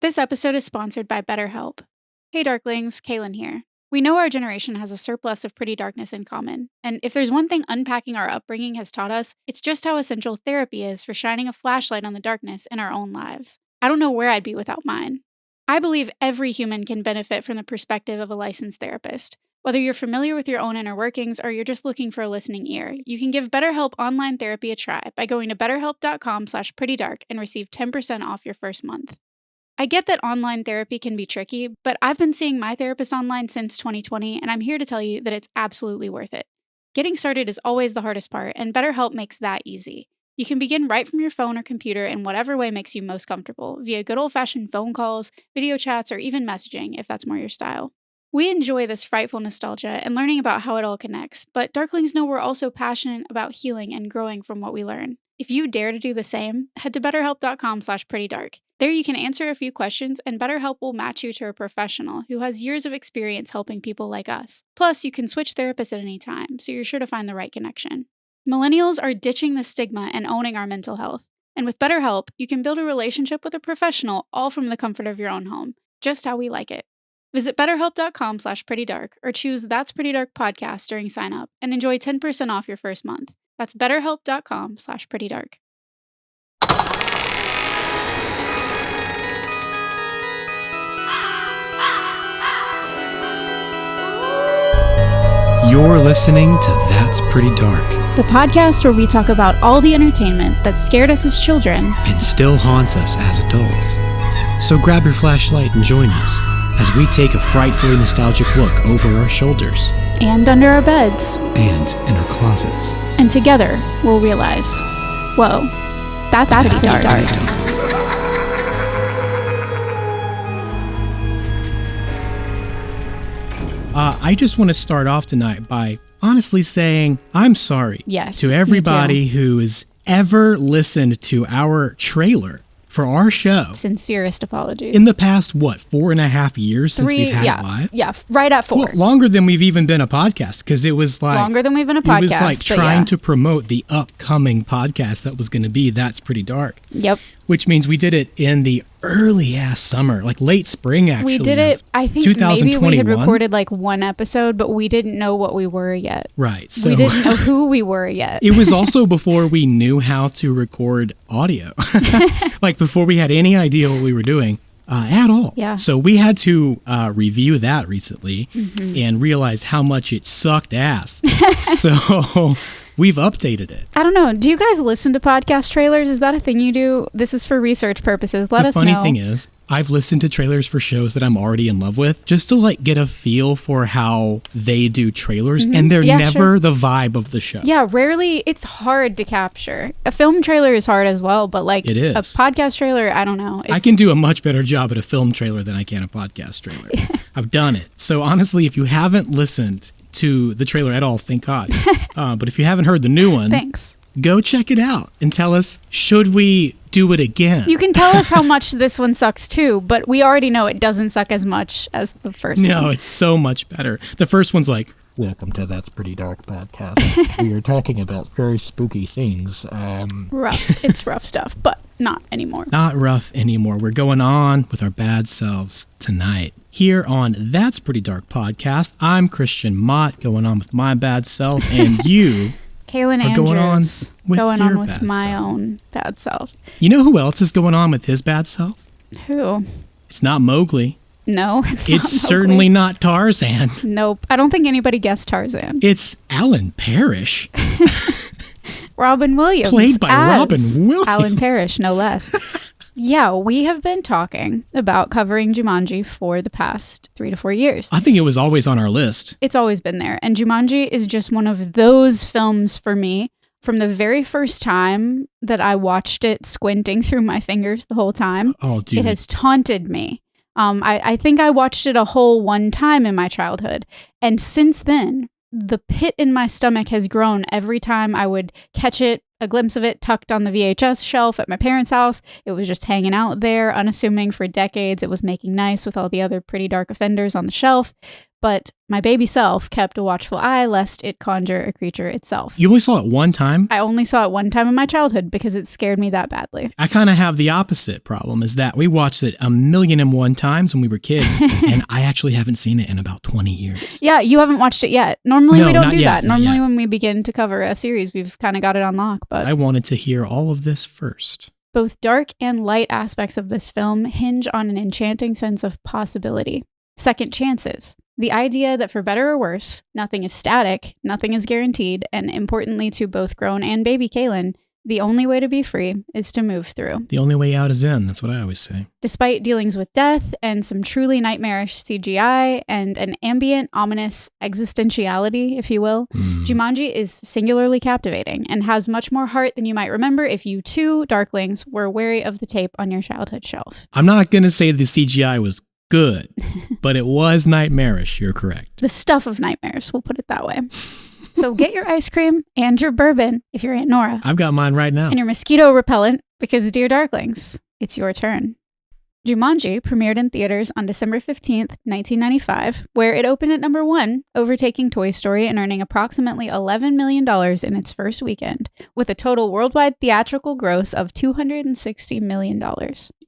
This episode is sponsored by BetterHelp. Hey Darklings, Kaylin here. We know our generation has a surplus of pretty darkness in common, and if there's one thing unpacking our upbringing has taught us, it's just how essential therapy is for shining a flashlight on the darkness in our own lives. I don't know where I'd be without mine. I believe every human can benefit from the perspective of a licensed therapist. Whether you're familiar with your own inner workings or you're just looking for a listening ear, you can give BetterHelp online therapy a try by going to betterhelp.com/prettydark and receive 10% off your first month. I get that online therapy can be tricky, but I've been seeing my therapist online since 2020, and I'm here to tell you that it's absolutely worth it. Getting started is always the hardest part, and BetterHelp makes that easy. You can begin right from your phone or computer in whatever way makes you most comfortable, via good old-fashioned phone calls, video chats, or even messaging, if that's more your style. We enjoy this frightful nostalgia and learning about how it all connects, but Darklings know we're also passionate about healing and growing from what we learn. If you dare to do the same, head to betterhelp.com/prettydark. There you can answer a few questions, and BetterHelp will match you to a professional who has years of experience helping people like us. Plus, you can switch therapists at any time, so you're sure to find the right connection. Millennials are ditching the stigma and owning our mental health. And with BetterHelp, you can build a relationship with a professional all from the comfort of your own home, just how we like it. Visit betterhelp.com/prettydark or choose That's Pretty Dark podcast during sign up and enjoy 10% off your first month. That's betterhelp.com/prettydark. You're listening to That's Pretty Dark, The podcast where we talk about all the entertainment that scared us as children and still haunts us as adults. So grab your flashlight and join us as we take a frightfully nostalgic look over our shoulders and under our beds and in our closets. And together we'll realize, whoa, that's pretty dark. I just want to start off tonight by honestly saying I'm sorry to everybody who has ever listened to our trailer for our show. Sincerest apologies. In the past, 4.5 years since we've had it live? Yeah, right at 4. Well, longer than we've even been a podcast, because it was like... Longer than we've been a podcast, it was like trying to promote the upcoming podcast that was going to be That's Pretty Dark. Yep. Which means we did it in the early-ass summer, like late spring, actually. We did it, I think maybe we had recorded like one episode, but we didn't know what we were yet. Right. So we didn't know who we were yet. It was also before we knew how to record audio. Like before we had any idea what we were doing at all. Yeah. So we had to review that recently and realize how much it sucked ass. So... we've updated it. I don't know. Do you guys listen to podcast trailers? Is that a thing you do? This is for research purposes. Let us know. The funny thing is, I've listened to trailers for shows that I'm already in love with just to like get a feel for how they do trailers, and they're never the vibe of the show. Yeah, rarely. It's hard to capture. A film trailer is hard as well, but like it is. A podcast trailer, I don't know. I can do a much better job at a film trailer than I can a podcast trailer. I've done it. So honestly, if you haven't listened to the trailer at all, thank God. But if you haven't heard the new one, thanks. Go check it out and tell us, should we do it again? You can tell us how much this one sucks too, but we already know it doesn't suck as much as the first one. No, it's so much better. The first one's like, welcome to That's Pretty Dark podcast. We are talking about very spooky things. Rough. It's rough stuff, but not anymore. Not rough anymore. We're going on with our bad selves tonight. Here on That's Pretty Dark podcast, I'm Christian Mott, going on with my bad self, and you Kaylin are Andrews, going on with my own bad self. You know who else is going on with his bad self? Who? It's not Mowgli. No, it's certainly not Tarzan. Nope. I don't think anybody guessed Tarzan. It's Alan Parrish. Robin Williams. Played by Robin Williams. Alan Parrish, no less. Yeah, we have been talking about covering Jumanji for the past 3 to 4 years. I think it was always on our list. It's always been there. And Jumanji is just one of those films for me. From the very first time that I watched it squinting through my fingers the whole time, it has taunted me. I think I watched it a whole one time in my childhood. And since then, the pit in my stomach has grown every time I would catch it, a glimpse of it tucked on the VHS shelf at my parents' house. It was just hanging out there, unassuming for decades. It was making nice with all the other pretty dark offenders on the shelf. but my baby self kept a watchful eye lest it conjure a creature itself. You only saw it one time? I only saw it one time in my childhood because it scared me that badly. I kind of have the opposite problem, is that we watched it 1,000,001 times when we were kids, and I actually haven't seen it in about 20 years. Yeah, you haven't watched it yet. Normally No, we don't not do yet, that. not Normally yet. when we begin to cover a series, we've kind of got it on lock. But I wanted to hear all of this first. both dark and light aspects of this film hinge on an enchanting sense of possibility. Second chances. The idea that for better or worse, nothing is static, nothing is guaranteed, and importantly to both grown and baby Kaylin, the only way to be free is to move through. The only way out is in. That's what I always say. Despite dealings with death and some truly nightmarish CGI and an ambient, ominous existentiality, if you will, Jumanji is singularly captivating and has much more heart than you might remember if you too, Darklings, were wary of the tape on your childhood shelf. I'm not going to say the CGI was good, but it was nightmarish. You're correct. The stuff of nightmares, we'll put it that way. So get your ice cream and your bourbon if you're Aunt Nora. I've got mine right now. And your mosquito repellent because, dear Darklings, it's your turn. Jumanji premiered in theaters on December 15th, 1995, where it opened at number 1, overtaking Toy Story and earning approximately $11 million in its first weekend, with a total worldwide theatrical gross of $260 million.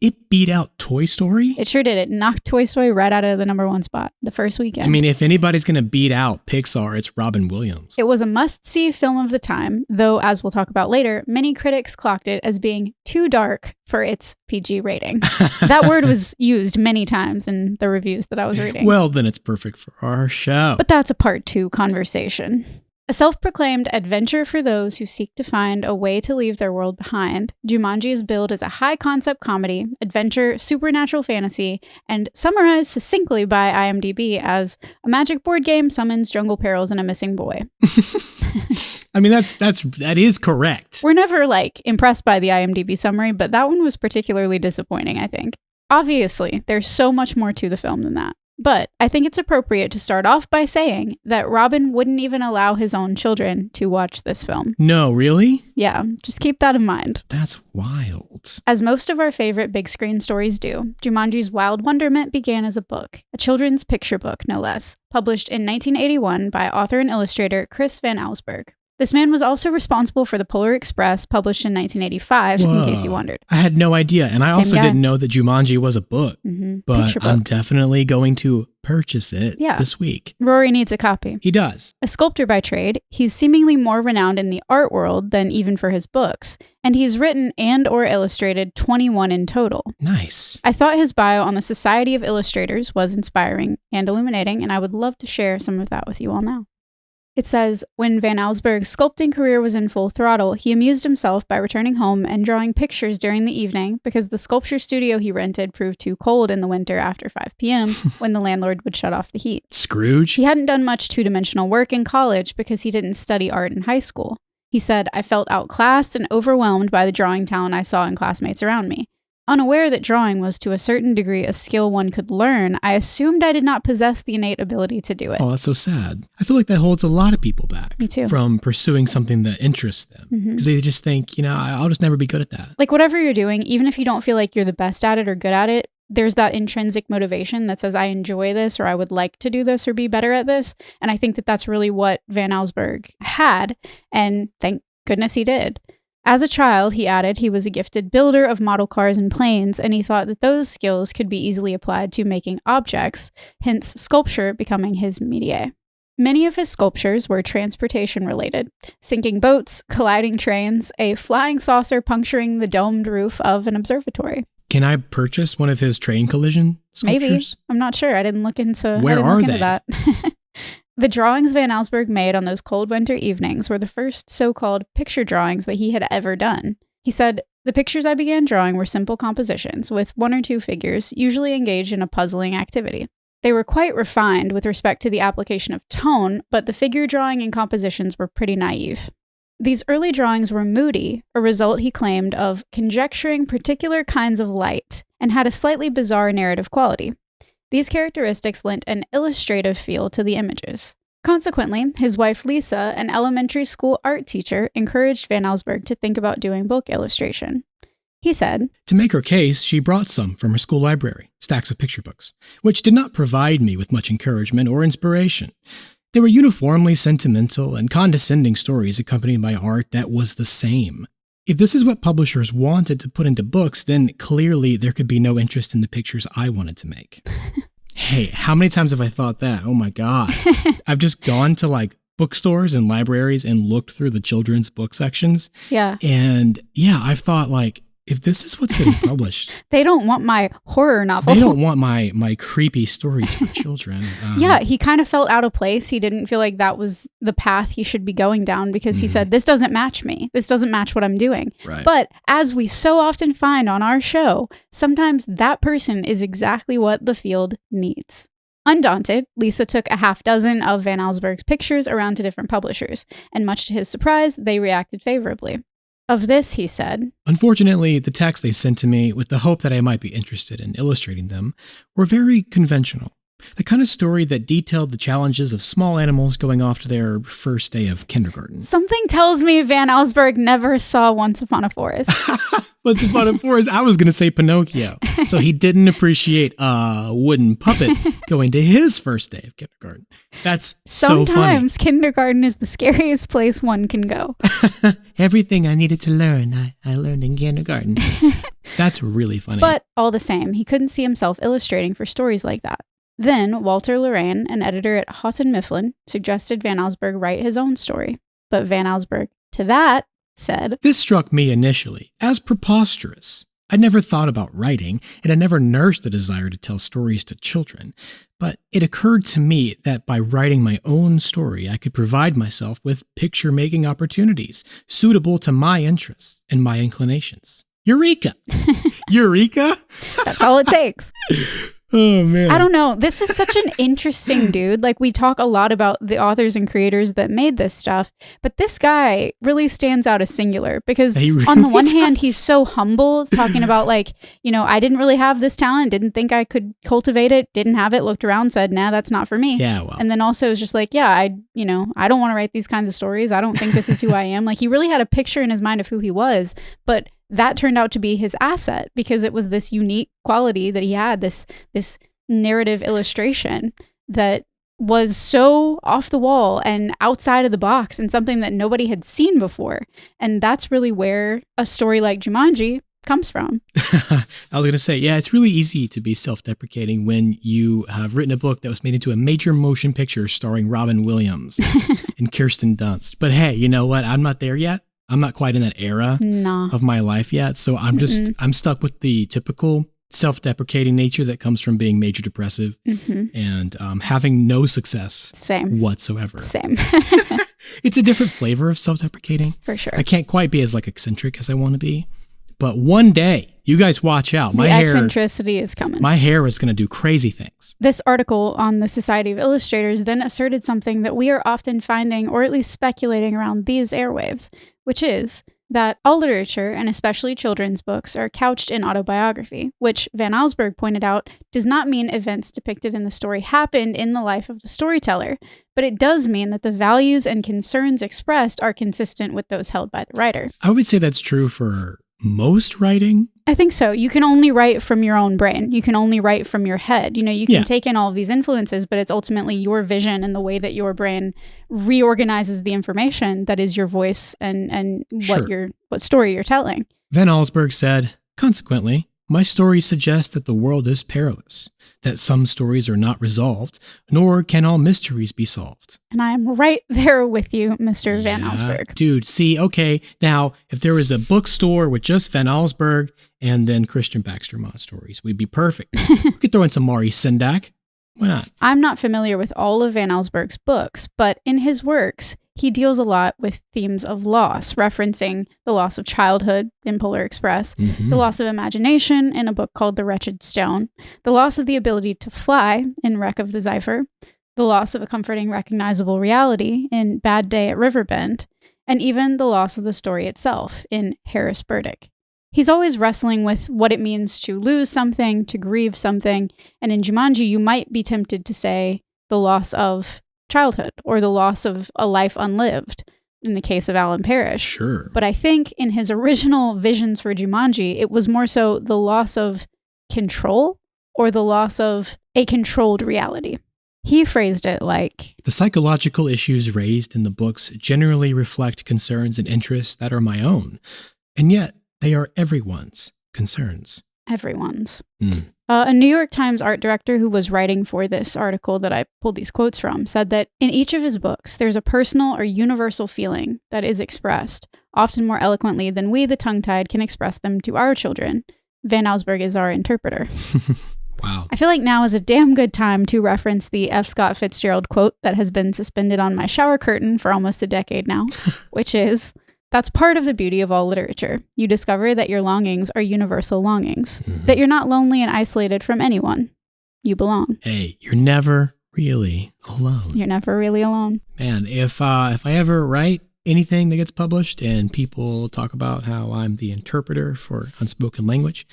It beat out Toy Story? It sure did. It knocked Toy Story right out of the number 1 spot the first weekend. I mean, if anybody's going to beat out Pixar, it's Robin Williams. It was a must-see film of the time, though, as we'll talk about later, many critics clocked it as being too dark for its PG rating. That word was used many times in the reviews that I was reading. Well, then it's perfect for our show. But that's a part 2 conversation. A self-proclaimed adventure for those who seek to find a way to leave their world behind, Jumanji is billed as a high-concept comedy, adventure, supernatural fantasy, and summarized succinctly by IMDb as a magic board game summons jungle perils and a missing boy. I mean, that is correct. We're never, impressed by the IMDb summary, but that one was particularly disappointing, I think. Obviously, there's so much more to the film than that. But I think it's appropriate to start off by saying that Robin wouldn't even allow his own children to watch this film. No, really? Yeah, just keep that in mind. That's wild. As most of our favorite big screen stories do, Jumanji's wild wonderment began as a book, a children's picture book, no less, published in 1981 by author and illustrator Chris Van Allsburg. This man was also responsible for the Polar Express, published in 1985, Whoa. in case you wondered. I had no idea, and I Same also guy. didn't know that Jumanji was a book. But Picture I'm book. definitely going to purchase it this week. Rory needs a copy. He does. A sculptor by trade, he's seemingly more renowned in the art world than even for his books, and he's written and or illustrated 21 in total. Nice. I thought his bio on the Society of Illustrators was inspiring and illuminating, and I would love to share some of that with you all now. It says, when Van Allsburg's sculpting career was in full throttle, he amused himself by returning home and drawing pictures during the evening because the sculpture studio he rented proved too cold in the winter after 5 p.m. when the landlord would shut off the heat. Scrooge? He hadn't done much two-dimensional work in college because he didn't study art in high school. He said, I felt outclassed and overwhelmed by the drawing talent I saw in classmates around me. Unaware that drawing was to a certain degree a skill one could learn, I assumed I did not possess the innate ability to do it. Oh, that's so sad. I feel like that holds a lot of people back. Me too. From pursuing something that interests them. Because they just think, I'll just never be good at that. Like whatever you're doing, even if you don't feel like you're the best at it or good at it, there's that intrinsic motivation that says, I enjoy this, or I would like to do this or be better at this. And I think that that's really what Van Allsburg had. And thank goodness he did. As a child, he added, he was a gifted builder of model cars and planes, and he thought that those skills could be easily applied to making objects, hence sculpture becoming his métier. Many of his sculptures were transportation related, sinking boats, colliding trains, a flying saucer puncturing the domed roof of an observatory. Can I purchase one of his train collision sculptures? Maybe. I'm not sure. I didn't look into Where are they? That. The drawings Van Allsburg made on those cold winter evenings were the first so-called picture drawings that he had ever done. He said, the pictures I began drawing were simple compositions with 1 or 2 figures, usually engaged in a puzzling activity. They were quite refined with respect to the application of tone, but the figure drawing and compositions were pretty naive. These early drawings were moody, a result he claimed of conjecturing particular kinds of light, and had a slightly bizarre narrative quality. These characteristics lent an illustrative feel to the images. Consequently, his wife Lisa, an elementary school art teacher, encouraged Van Allsburg to think about doing book illustration. He said, To make her case, she brought some from her school library, stacks of picture books, which did not provide me with much encouragement or inspiration. They were uniformly sentimental and condescending stories accompanied by art that was the same. If this is what publishers wanted to put into books, then clearly there could be no interest in the pictures I wanted to make. Hey, how many times have I thought that? Oh my God. I've just gone to like bookstores and libraries and looked through the children's book sections. Yeah. And yeah, I've thought like, if this is what's getting published, they don't want my horror novel. They don't want my creepy stories for children. Yeah, he kind of felt out of place. He didn't feel like that was the path he should be going down because he said, this doesn't match me. This doesn't match what I'm doing. Right. But as we so often find on our show, sometimes that person is exactly what the field needs. Undaunted, Lisa took a half dozen of Van Allsburg's pictures around to different publishers, and much to his surprise, they reacted favorably. Of this, he said, Unfortunately, the texts they sent to me, with the hope that I might be interested in illustrating them, were very conventional. The kind of story that detailed the challenges of small animals going off to their first day of kindergarten. Something tells me Van Allsburg never saw Once Upon a Forest. Once Upon a Forest, I was going to say Pinocchio. So he didn't appreciate a wooden puppet going to his first day of kindergarten. That's so funny. Sometimes kindergarten is the scariest place one can go. Everything I needed to learn, I learned in kindergarten. That's really funny. But all the same, he couldn't see himself illustrating for stories like that. Then Walter Lorraine, an editor at Houghton Mifflin, suggested Van Allsburg write his own story. But Van Allsburg, to that, said, This struck me initially as preposterous. I never thought about writing, and I never nursed a desire to tell stories to children. But it occurred to me that by writing my own story, I could provide myself with picture-making opportunities suitable to my interests and my inclinations. Eureka! Eureka? That's all it takes. Oh, man. I don't know. This is such an interesting dude. Like, we talk a lot about the authors and creators that made this stuff, but this guy really stands out as singular because really on the one does. hand, he's so humble, talking about like, I didn't really have this talent, didn't think I could cultivate it, didn't have it, looked around, said, nah, that's not for me. Yeah, well. And then also is just like, yeah, I don't want to write these kinds of stories. I don't think this is who I am. Like, he really had a picture in his mind of who he was, but that turned out to be his asset because it was this unique quality that he had, this narrative illustration that was so off the wall and outside of the box and something that nobody had seen before. And that's really where a story like Jumanji comes from. I was going to say, yeah, it's really easy to be self-deprecating when you have written a book that was made into a major motion picture starring Robin Williams and Kirsten Dunst. But hey, you know what? I'm not there yet. I'm not quite in that era of my life yet. So I'm stuck with the typical self-deprecating nature that comes from being major depressive and having no success whatsoever. Same. It's a different flavor of self-deprecating. For sure. I can't quite be as like eccentric as I want to be. But one day, you guys watch out. The eccentricity is coming. My hair is going to do crazy things. This article on the Society of Illustrators then asserted something that we are often finding, or at least speculating around these airwaves, which is that all literature, and especially children's books, are couched in autobiography, which Van Allsburg pointed out does not mean events depicted in the story happened in the life of the storyteller, but it does mean that the values and concerns expressed are consistent with those held by the writer. I would say that's true for most writing. I think so. You can only write from your own brain. You can only write from your head. You can take in all of these influences, but it's ultimately your vision and the way that your brain reorganizes the information that is your voice and what story you're telling. Van Allsburg said, consequently, my stories suggest that the world is perilous, that some stories are not resolved, nor can all mysteries be solved. And I am right there with you, Mr. Van Allsburg. Dude, see, okay, now, if there was a bookstore with just Van Allsburg and then Christian Baxter-Mott stories, we'd be perfect. We could throw in some Maury Sendak. Why not? I'm not familiar with all of Van Allsburg's books, but in his works, he deals a lot with themes of loss, referencing the loss of childhood in Polar Express, the loss of imagination in a book called The Wretched Stone, the loss of the ability to fly in Wreck of the Zephyr, the loss of a comforting, recognizable reality in Bad Day at Riverbend, and even the loss of the story itself in Harris Burdick. He's always wrestling with what it means to lose something, to grieve something, and in Jumanji, you might be tempted to say the loss of childhood or the loss of a life unlived. in the case of Alan Parrish. Sure. But I think in his original visions for Jumanji, it was more so the loss of control or the loss of a controlled reality. He phrased it like, the psychological issues raised in the books generally reflect concerns and interests that are my own, and yet they are everyone's concerns. Everyone's. A New York Times art director who was writing for this article that I pulled these quotes from said that in each of his books, there's a personal or universal feeling that is expressed, often more eloquently than we, the tongue-tied, can express them to our children. Van Allsburg is our interpreter. Wow. I feel like now is a damn good time to reference the F. Scott Fitzgerald quote that has been suspended on my shower curtain for almost a decade now, which is, that's part of the beauty of all literature. You discover that your longings are universal longings, that you're not lonely and isolated from anyone. You belong. Hey, you're never really alone. You're never really alone. Man, if I ever write anything that gets published and people talk about how I'm the interpreter for unspoken language,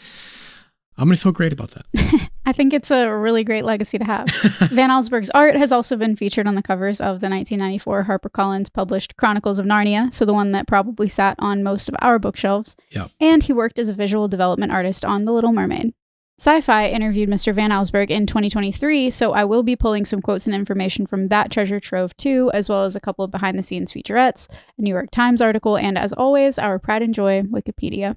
I'm going to feel great about that. I think it's a really great legacy to have. Van Allsburg's art has also been featured on the covers of the 1994 HarperCollins published Chronicles of Narnia, so the one that probably sat on most of our bookshelves. Yep. And he worked as a visual development artist on The Little Mermaid. Sci-Fi interviewed Mr. Van Allsburg in 2023, so I will be pulling some quotes and information from that treasure trove too, as well as a couple of behind-the-scenes featurettes, a New York Times article, and as always, our pride and joy, Wikipedia.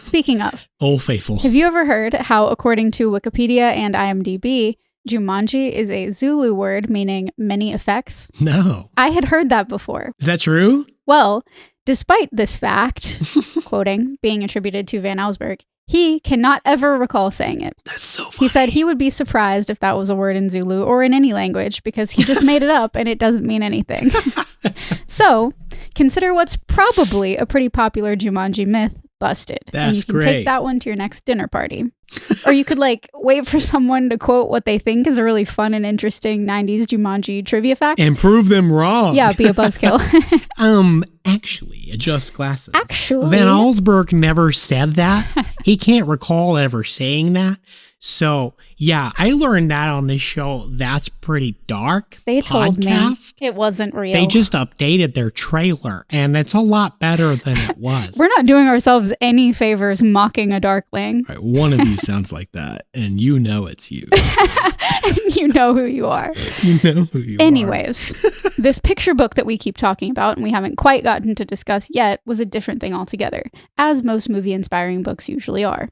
Speaking of, Old Faithful. Have you ever heard how, according to Wikipedia and IMDb, Jumanji is a Zulu word meaning many effects? No. I had heard that before. Is that true? Well, despite this fact, quoting, being attributed to Van Allsburg, he cannot ever recall saying it. That's so funny. He said he would be surprised if that was a word in Zulu or in any language because he just made it up and it doesn't mean anything. So, consider what's probably a pretty popular Jumanji myth busted. That's and you can great. take that one to your next dinner party. Or you could wait for someone to quote what they think is a really fun and interesting 90s Jumanji trivia fact. And prove them wrong. Yeah, be a buzzkill. Actually, adjust glasses. Actually. Van Allsburg never said that. He can't recall ever saying that. So, yeah, I learned that on this show. That's pretty dark. They told podcast. me it wasn't real. They just updated their trailer, and it's a lot better than it was. We're not doing ourselves any favors mocking a darkling. Right, one of you sounds like that, and you know it's you. You know who you are. You know who you are. Anyways, this picture book that we keep talking about and we haven't quite gotten to discuss yet was a different thing altogether, as most movie-inspiring books usually are.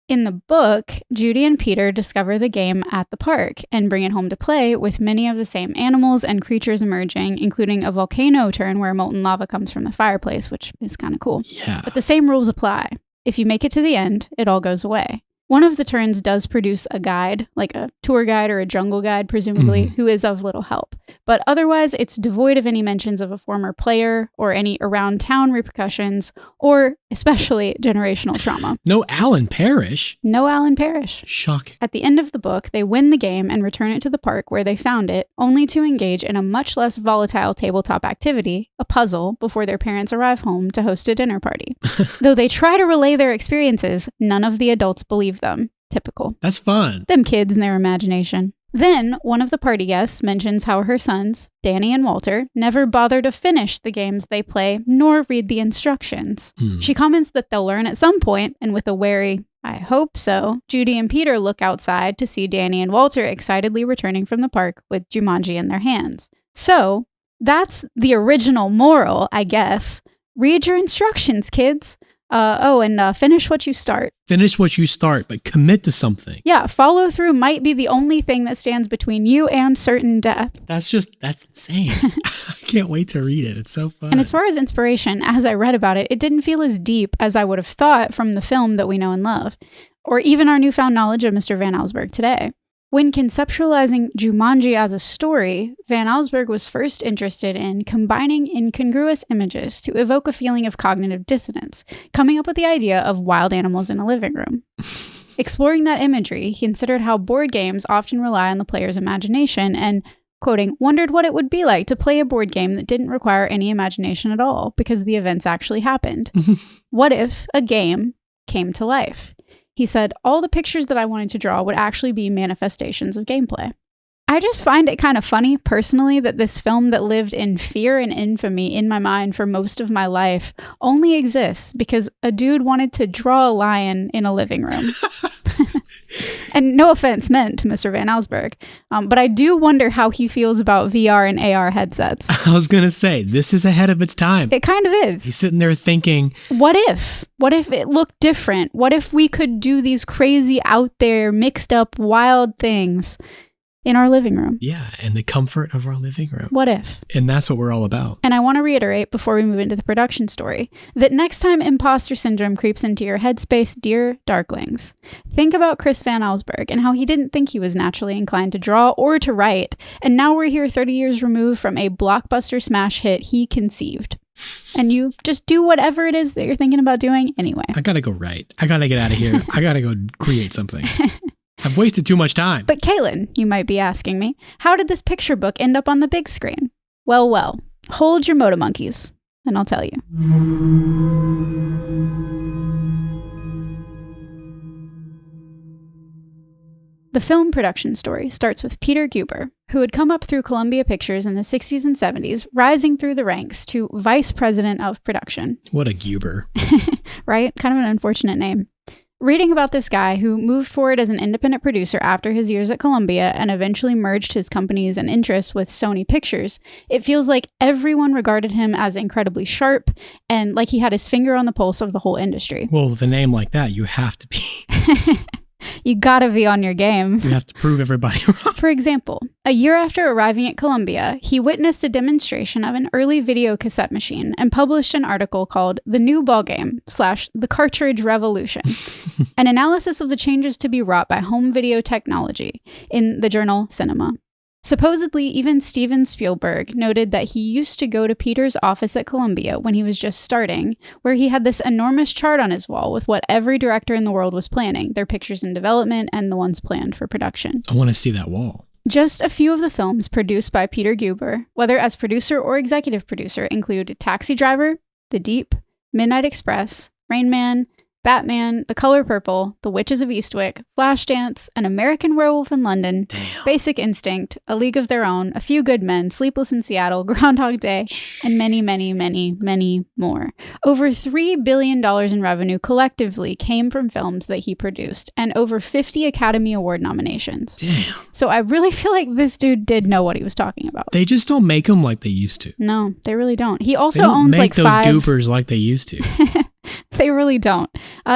In the book, Judy and Peter discover the game at the park and bring it home to play with many of the same animals and creatures emerging, including a volcano turn where molten lava comes from the fireplace, which is kind of cool. Yeah. But the same rules apply. If you make it to the end, it all goes away. One of the turns does produce a guide, like a tour guide or a jungle guide, presumably, who is of little help. But otherwise, it's devoid of any mentions of a former player or any around-town repercussions or, especially, generational trauma. No Alan Parrish. No Alan Parrish. Shocking. At the end of the book, they win the game and return it to the park where they found it, only to engage in a much less volatile tabletop activity, a puzzle, before their parents arrive home to host a dinner party. Though they try to relay their experiences, none of the adults believe them. Typical. That's fun. Them kids and their imagination. Then, one of the party guests mentions how her sons, Danny and Walter, never bother to finish the games they play, nor read the instructions. She comments that they'll learn at some point, and with a wary, I hope so, Judy and Peter look outside to see Danny and Walter excitedly returning from the park with Jumanji in their hands. So, that's the original moral, I guess. Read your instructions, kids. Finish what you start. Finish what you start, but commit to something. Yeah, follow through might be the only thing that stands between you and certain death. That's insane. I can't wait to read it. It's so fun. And as far as inspiration, as I read about it, it didn't feel as deep as I would have thought from the film that we know and love, or even our newfound knowledge of Mr. Van Allsburg today. When conceptualizing Jumanji as a story, Van Allsburg was first interested in combining incongruous images to evoke a feeling of cognitive dissonance, coming up with the idea of wild animals in a living room. Exploring that imagery, he considered how board games often rely on the player's imagination and, quoting, wondered what it would be like to play a board game that didn't require any imagination at all because the events actually happened. What if a game came to life? He said, all the pictures that I wanted to draw would actually be manifestations of gameplay. I I just find it kind of funny, personally, that this film that lived in fear and infamy in my mind for most of my life only exists because a dude wanted to draw a lion in a living room. And no offense meant to Mr. Van Allsburg, but I do wonder how he feels about VR and AR headsets. I was going to say, this is ahead of its time. It kind of is. He's sitting there thinking, what if? What if it looked different? What if we could do these crazy, out there, mixed up, wild things in our living room? yeah, in the comfort of our living room. What if? And that's what we're all about. And I want to reiterate before we move into the production story that next time imposter syndrome creeps into your headspace, dear Darklings, think about Chris Van Allsburg and how he didn't think he was naturally inclined to draw or to write, and now we're here 30 years removed from a blockbuster smash hit he conceived. And you just do whatever it is that you're thinking about doing anyway. I gotta go write. I gotta get out of here. I gotta go create something. I've wasted too much time. But Kaylin, you might be asking me, how did this picture book end up on the big screen? Well, hold your motor monkeys, and I'll tell you. The film production story starts with Peter Guber, who had come up through Columbia Pictures in the 60s and 70s, rising through the ranks to vice president of production. What a Guber. Right? Kind of an unfortunate name. Reading about this guy who moved forward as an independent producer after his years at Columbia and eventually merged his companies and interests with Sony Pictures, it feels like everyone regarded him as incredibly sharp and like he had his finger on the pulse of the whole industry. Well, with a name like that, you have to be. You gotta be on your game. You have to prove everybody wrong. For example, a year after arriving at Columbia, he witnessed a demonstration of an early video cassette machine and published an article called The New Ballgame / The Cartridge Revolution, an analysis of the changes to be wrought by home video technology in the journal Cinema. Supposedly, even Steven Spielberg noted that he used to go to Peter's office at Columbia when he was just starting, where he had this enormous chart on his wall with what every director in the world was planning, their pictures in development and the ones planned for production. I want to see that wall. Just a few of the films produced by Peter Guber, whether as producer or executive producer, include Taxi Driver, The Deep, Midnight Express, Rain Man, Batman, The Color Purple, The Witches of Eastwick, Flashdance, An American Werewolf in London, Damn. Basic Instinct, A League of Their Own, A Few Good Men, Sleepless in Seattle, Groundhog Day, and many, many, many, many more. Over $3 billion in revenue collectively came from films that he produced, and over 50 Academy Award nominations. Damn. So I really feel like this dude did know what he was talking about. They just don't make them like they used to. No, they really don't. He also They don't owns make like those 5... goopers like they used to. They really don't.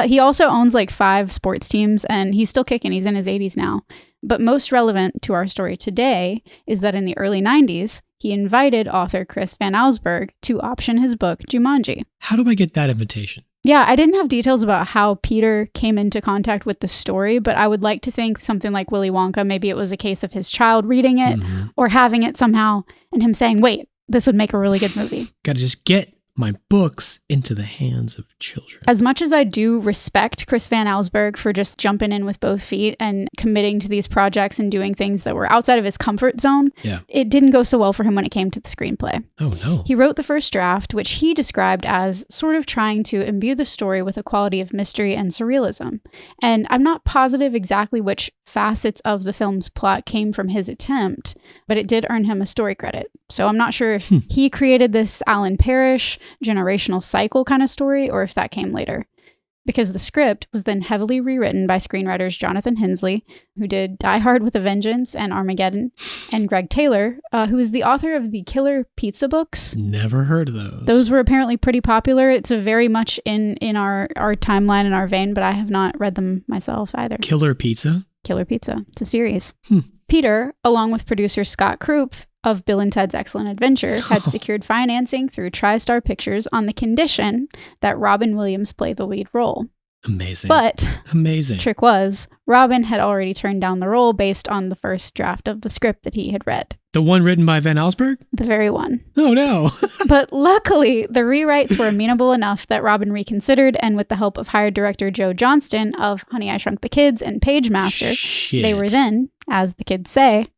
He also owns like 5 sports teams, and he's still kicking. He's in his 80s now. But most relevant to our story today is that in the early 90s, he invited author Chris Van Allsburg to option his book, Jumanji. How do I get that invitation? Yeah, I didn't have details about how Peter came into contact with the story, but I would like to think something like Willy Wonka, maybe it was a case of his child reading it or having it somehow and him saying, wait, this would make a really good movie. Gotta just get my books into the hands of children. As much as I do respect Chris Van Allsburg for just jumping in with both feet and committing to these projects and doing things that were outside of his comfort zone, it didn't go so well for him when it came to the screenplay. Oh, no. He wrote the first draft, which he described as sort of trying to imbue the story with a quality of mystery and surrealism. And I'm not positive exactly which facets of the film's plot came from his attempt, but it did earn him a story credit. So I'm not sure if he created this Alan Parrish generational cycle kind of story or if that came later. Because the script was then heavily rewritten by screenwriters Jonathan Hensley, who did Die Hard with a Vengeance and Armageddon, and Greg Taylor, who is the author of the Killer Pizza books. Never heard of those. Those were apparently pretty popular. It's a very much in our timeline and our vein, but I have not read them myself either. Killer Pizza? Killer Pizza. It's a series. Peter, along with producer Scott Krupp of Bill and Ted's Excellent Adventure, had secured financing through TriStar Pictures on the condition that Robin Williams play the lead role. Amazing. But amazing. Trick was, Robin had already turned down the role based on the first draft of the script that he had read. The one written by Van Allsburg? The very one. Oh, no. But luckily, the rewrites were amenable enough that Robin reconsidered, and with the help of hired director Joe Johnston of Honey, I Shrunk the Kids and Page Master, they were then, as the kids say,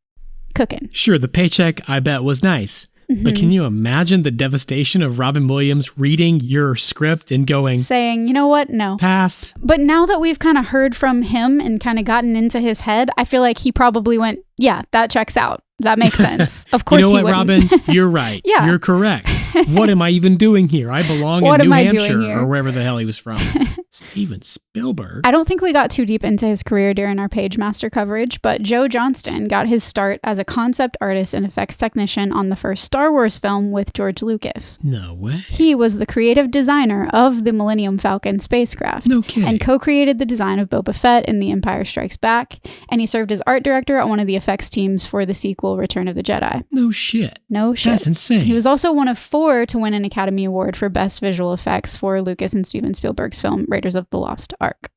cooking. Sure, the paycheck, I bet, was nice. But can you imagine the devastation of Robin Williams reading your script and going, saying, you know what? No. pass? But now that we've kind of heard from him and kind of gotten into his head, I feel like he probably went, yeah, that checks out. That makes sense. Of course, you know he what, wouldn't. Robin? You're right. Yeah. You're correct. What am I even doing here? I belong What in am New I doing Hampshire here? or wherever the hell he was from. Steven Spielberg. I don't think we got too deep into his career during our Page Master coverage, but Joe Johnston got his start as a concept artist and effects technician on the first Star Wars film with George Lucas. No way. He was the creative designer of the Millennium Falcon spacecraft. No kidding. And co-created the design of Boba Fett in The Empire Strikes Back, and he served as art director on one of the effects teams for the sequel Return of the Jedi. No shit. No shit. That's insane. He was also one of 4 to win an Academy Award for Best Visual Effects for Lucas and Steven Spielberg's film Raiders of the Lost Ark.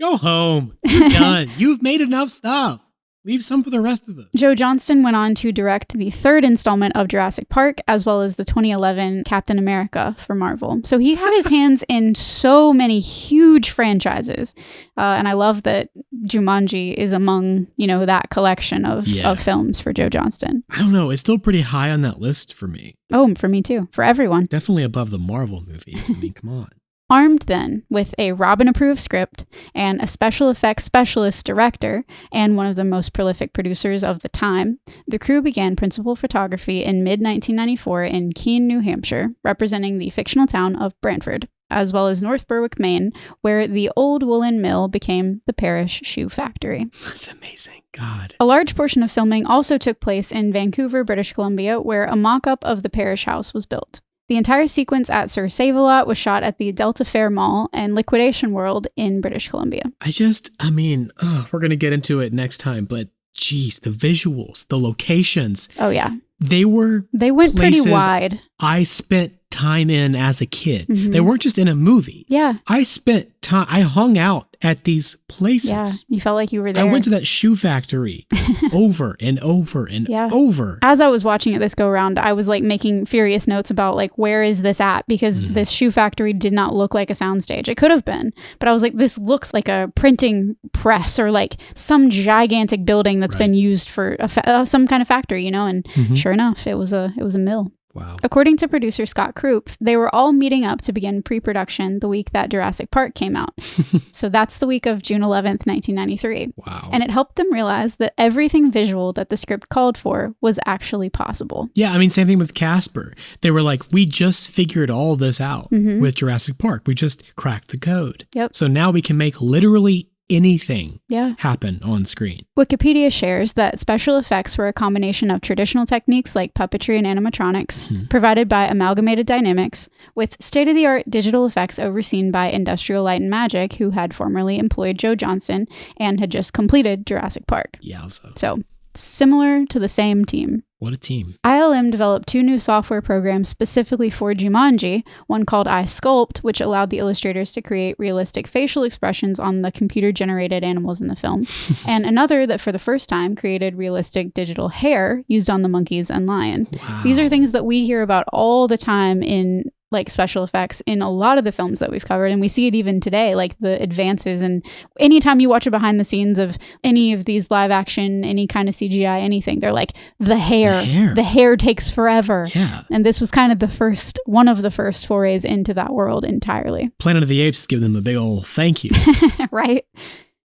Go home. You're done. You've made enough stuff. Leave some for the rest of us. Joe Johnston went on to direct the 3rd installment of Jurassic Park, as well as the 2011 Captain America for Marvel. So he had his hands in so many huge franchises. And I love that Jumanji is among, that collection of films for Joe Johnston. I don't know. It's still pretty high on that list for me. Oh, for me too. For everyone. Definitely above the Marvel movies. I mean, come on. Armed then with a Robin-approved script and a special effects specialist director and one of the most prolific producers of the time, the crew began principal photography in mid-1994 in Keene, New Hampshire, representing the fictional town of Brantford, as well as North Berwick, Maine, where the old woolen mill became the Parrish Shoe Factory. That's amazing. God. A large portion of filming also took place in Vancouver, British Columbia, where a mock-up of the Parrish house was built. The entire sequence at Sir Save-A-Lot was shot at the Delta Fair Mall and Liquidation World in British Columbia. We're going to get into it next time, but geez, the visuals, the locations. Oh, yeah. They went pretty wide. I spent time in as a kid. Mm-hmm. They weren't just in a movie. Yeah. I spent time, I hung out at these places. Yeah, you felt like you were there. I went to that shoe factory over and over and over. As I was watching it this go around, I was like making furious notes about like, where is this at? Because this shoe factory did not look like a soundstage. It could have been, but I was like, this looks like a printing press or like some gigantic building that's been used for some kind of factory, and sure enough, it was a mill. Wow. According to producer Scott Krupp, they were all meeting up to begin pre-production the week that Jurassic Park came out. So that's the week of June 11th, 1993. Wow. And it helped them realize that everything visual that the script called for was actually possible. Yeah, same thing with Casper. They were like, we just figured all this out with Jurassic Park. We just cracked the code. Yep. So now we can make literally anything yeah. happen on screen. Wikipedia shares that special effects were a combination of traditional techniques like puppetry and animatronics, provided by Amalgamated Dynamics, with state-of-the-art digital effects overseen by Industrial Light and Magic, who had formerly employed Joe Johnston and had just completed Jurassic Park. Yowza. So, similar to the same team. What a team. ILM developed 2 new software programs specifically for Jumanji, one called iSculpt, which allowed the illustrators to create realistic facial expressions on the computer-generated animals in the film, and another that for the first time created realistic digital hair used on the monkeys and lion. Wow. These are things that we hear about all the time in like special effects in a lot of the films that we've covered, and we see it even today, like the advances. And anytime you watch a behind the scenes of any of these live action, any kind of CGI, anything, they're like, the hair takes forever. Yeah. And this was kind of one of the first forays into that world entirely. Planet of the Apes give them a big old thank you. Right?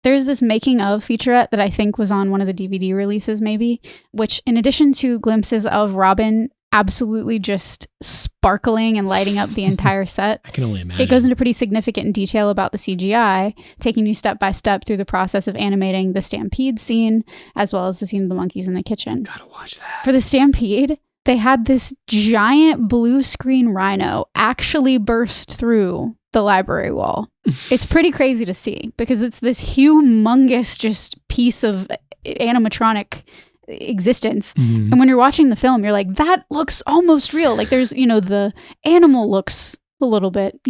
There's this making of featurette that I think was on one of the DVD releases maybe, which in addition to glimpses of Robin absolutely just sparkling and lighting up the entire set. I can only imagine. It goes into pretty significant detail about the CGI, taking you step by step through the process of animating the stampede scene, as well as the scene of the monkeys in the kitchen. Gotta watch that. For the stampede, they had this giant blue screen rhino actually burst through the library wall. It's pretty crazy to see because it's this humongous just piece of animatronic existence. And when you're watching the film, you're like, that looks almost real. Like there's, the animal looks a little bit,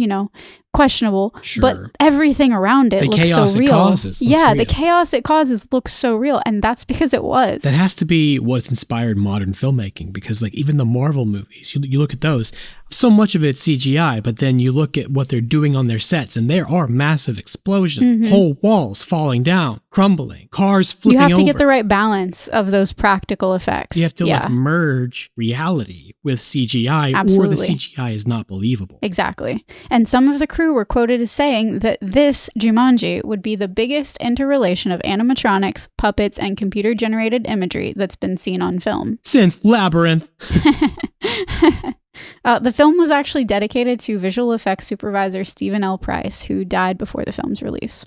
questionable, Sure. but everything around it The looks chaos so it real. causes looks Yeah, real. the chaos it causes looks so real, and that's because it was. That has to be what inspired modern filmmaking, because like even the Marvel movies, you look at those, so much of it's CGI, but then you look at what they're doing on their sets and there are massive explosions, whole walls falling down, crumbling, cars flipping over. You have to get the right balance of those practical effects. You have to like merge reality with CGI or the CGI is not believable. Exactly. And some of the crew were quoted as saying that this Jumanji would be the biggest interrelation of animatronics, puppets, and computer-generated imagery that's been seen on film. Since Labyrinth. The film was actually dedicated to visual effects supervisor Stephen L. Price, who died before the film's release.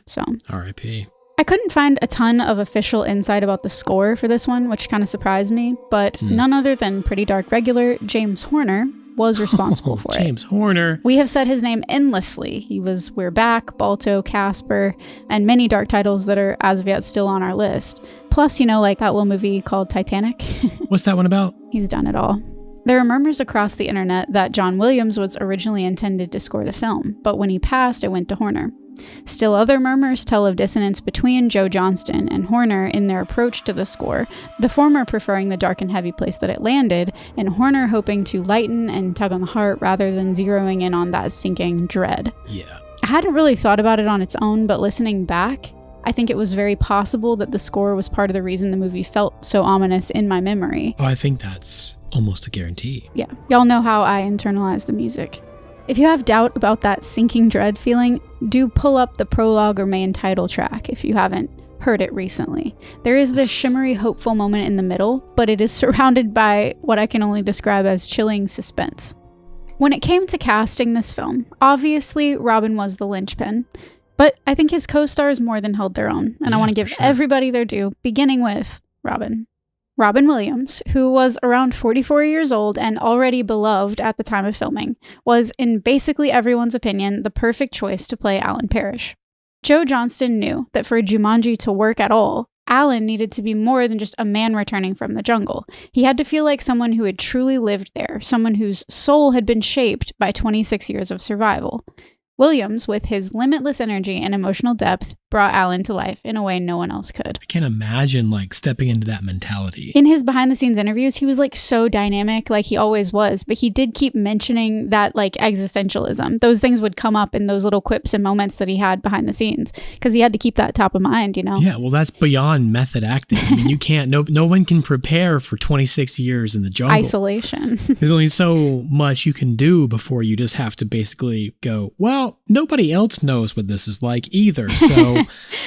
So, R.I.P. I couldn't find a ton of official insight about the score for this one, which kind of surprised me, but none other than Pretty Dark regular James Horner was responsible for it. James Horner. We have said his name endlessly. He was We're Back, Balto, Casper, and many dark titles that are as of yet still on our list. Plus, you know, like that little movie called Titanic. What's that one about? He's done it all. There are murmurs across the internet that John Williams was originally intended to score the film, but when he passed, it went to Horner. Still other murmurs tell of dissonance between Joe Johnston and Horner in their approach to the score, the former preferring the dark and heavy place that it landed, and Horner hoping to lighten and tug on the heart rather than zeroing in on that sinking dread. Yeah. I hadn't really thought about it on its own, but listening back, I think it was very possible that the score was part of the reason the movie felt so ominous in my memory. Oh, I think that's almost a guarantee. Yeah, y'all know how I internalize the music. If you have doubt about that sinking dread feeling, do pull up the prologue or main title track if you haven't heard it recently. There is this shimmery, hopeful moment in the middle, but it is surrounded by what I can only describe as chilling suspense. When it came to casting this film, obviously Robin was the linchpin, but I think his co-stars more than held their own, and I want to give everybody their due, beginning with Robin. Robin Williams, who was around 44 years old and already beloved at the time of filming, was, in basically everyone's opinion, the perfect choice to play Alan Parrish. Joe Johnston knew that for Jumanji to work at all, Alan needed to be more than just a man returning from the jungle. He had to feel like someone who had truly lived there, someone whose soul had been shaped by 26 years of survival. Williams, with his limitless energy and emotional depth, brought Alan to life in a way no one else could. I can't imagine like stepping into that mentality. In his behind the scenes interviews, he was like so dynamic, like he always was, but he did keep mentioning that like existentialism. Those things would come up in those little quips and moments that he had behind the scenes because he had to keep that top of mind, you know? Yeah, well, that's beyond method acting. I mean, you can't, no one can prepare for 26 years in the jungle. Isolation. There's only so much you can do before you just have to basically go, well, nobody else knows what this is like either. So